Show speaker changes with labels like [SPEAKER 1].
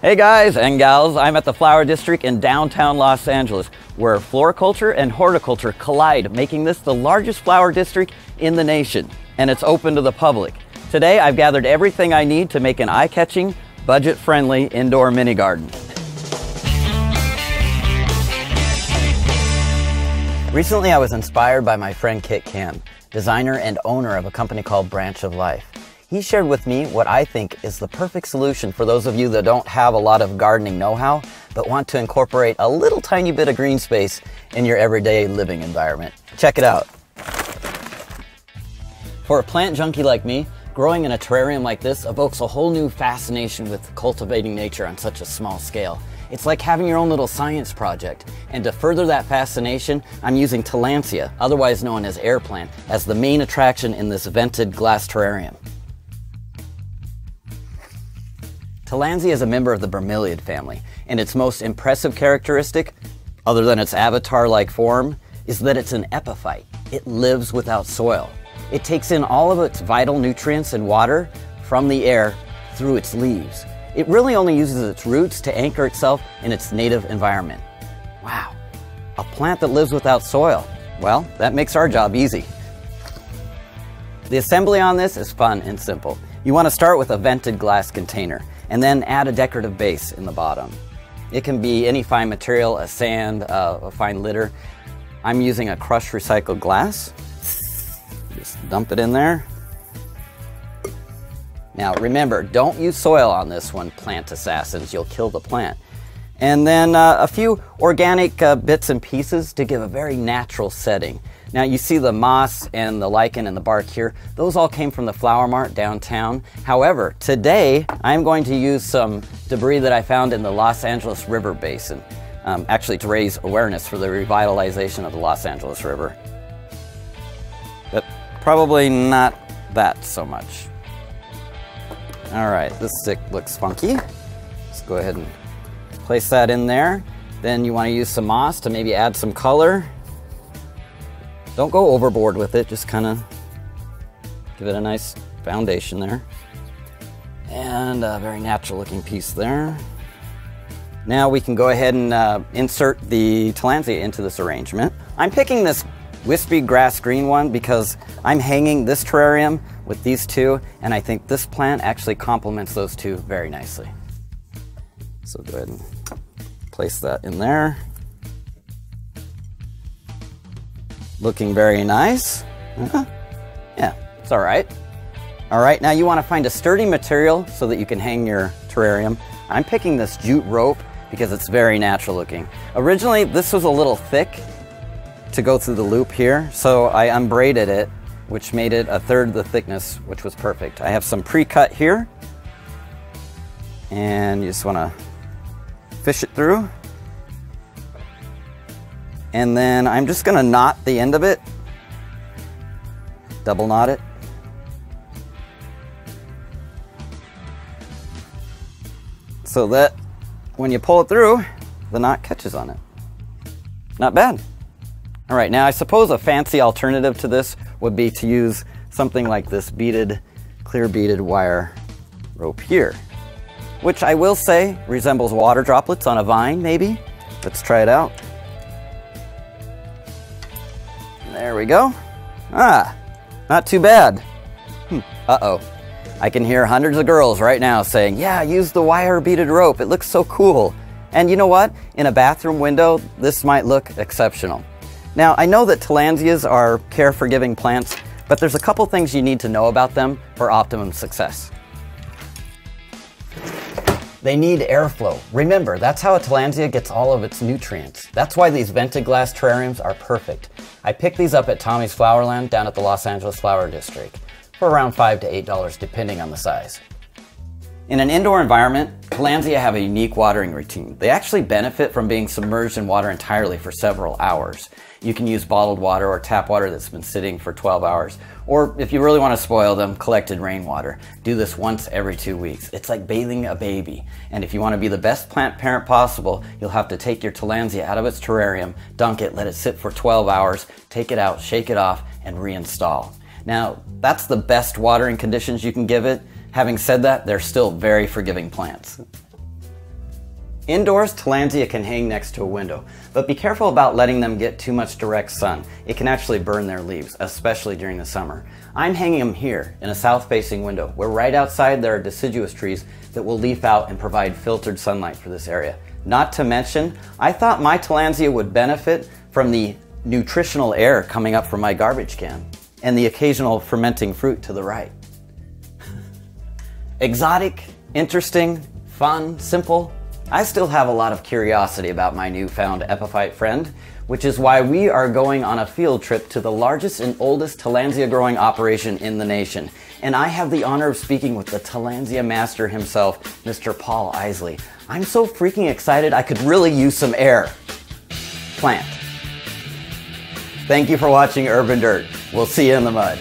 [SPEAKER 1] Hey guys and gals, I'm at the Flower District in downtown Los Angeles, where floriculture and horticulture collide, making this the largest flower district in the nation, and it's open to the public. Today I've gathered everything I need to make an eye-catching, budget-friendly indoor mini garden. Recently I was inspired by my friend Kit Kim, designer and owner of a company called Branch of Life. He shared with me what I think is the perfect solution for those of you that don't have a lot of gardening know-how, but want to incorporate a little tiny bit of green space in your everyday living environment. Check it out. For a plant junkie like me, growing in a terrarium like this evokes a whole new fascination with cultivating nature on such a small scale. It's like having your own little science project. And to further that fascination, I'm using tillandsia, otherwise known as air plant, as the main attraction in this vented glass terrarium. Tillandsia is a member of the bromeliad family, and its most impressive characteristic, other than its avatar-like form, is that it's an epiphyte. It lives without soil. It takes in all of its vital nutrients and water from the air through its leaves. It really only uses its roots to anchor itself in its native environment. Wow, a plant that lives without soil. Well, that makes our job easy. The assembly on this is fun and simple. You want to start with a vented glass container, and then add a decorative base in the bottom. It can be any fine material, a sand, a fine litter. I'm using a crushed recycled glass. Just dump it in there. Now remember, don't use soil on this one, plant assassins, you'll kill the plant. And then a few organic bits and pieces to give a very natural setting. Now you see the moss and the lichen and the bark here, those all came from the Flower Mart downtown. However, today I'm going to use some debris that I found in the Los Angeles River Basin, actually to raise awareness for the revitalization of the Los Angeles River. But probably not that so much. All right, this stick looks funky. Let's go ahead and place that in there. Then you want to use some moss to maybe add some color. Don't go overboard with it, just kind of give it a nice foundation there. And a very natural looking piece there. Now we can go ahead and insert the tillandsia into this arrangement. I'm picking this wispy grass green one because I'm hanging this terrarium with these two, and I think this plant actually complements those two very nicely. So go ahead and place that in there. Looking very nice. Yeah, it's all right. All right, now you want to find a sturdy material so that you can hang your terrarium. I'm picking this jute rope because it's very natural looking. Originally, this was a little thick to go through the loop here, so I unbraided it, which made it a third the thickness, which was perfect. I have some pre-cut here, and you just want to fish it through. And then I'm just going to knot the end of it, double knot it. So that when you pull it through, the knot catches on it. Not bad. All right, now I suppose a fancy alternative to this would be to use something like this beaded, clear beaded wire rope here, which I will say resembles water droplets on a vine, maybe. Let's try it out. There we go. Ah, not too bad. Uh-oh. I can hear hundreds of girls right now saying, yeah, use the wire beaded rope. It looks so cool. And you know what? In a bathroom window, this might look exceptional. Now, I know that tillandsias are care-forgiving plants, but there's a couple things you need to know about them for optimum success. They need airflow. Remember, that's how a tillandsia gets all of its nutrients. That's why these vented glass terrariums are perfect. I picked these up at Tommy's Flowerland down at the Los Angeles Flower District for around $5 to $8 depending on the size. In an indoor environment, tillandsia have a unique watering routine. They actually benefit from being submerged in water entirely for several hours. You can use bottled water or tap water that's been sitting for 12 hours. Or if you really want to spoil them, collected rainwater. Do this once every 2 weeks. It's like bathing a baby. And if you want to be the best plant parent possible, you'll have to take your tillandsia out of its terrarium, dunk it, let it sit for 12 hours, take it out, shake it off, and reinstall. Now, that's the best watering conditions you can give it. Having said that, they're still very forgiving plants. Indoors, tillandsia can hang next to a window, but be careful about letting them get too much direct sun. It can actually burn their leaves, especially during the summer. I'm hanging them here in a south-facing window, where right outside there are deciduous trees that will leaf out and provide filtered sunlight for this area. Not to mention, I thought my tillandsia would benefit from the nutritional air coming up from my garbage can and the occasional fermenting fruit to the right. Exotic, interesting, fun, simple. I still have a lot of curiosity about my newfound epiphyte friend, which is why we are going on a field trip to the largest and oldest tillandsia growing operation in the nation. And I have the honor of speaking with the tillandsia master himself, Mr. Paul Isley. I'm so freaking excited I could really use some air. Plant. Thank you for watching Urban Dirt. We'll see you in the mud.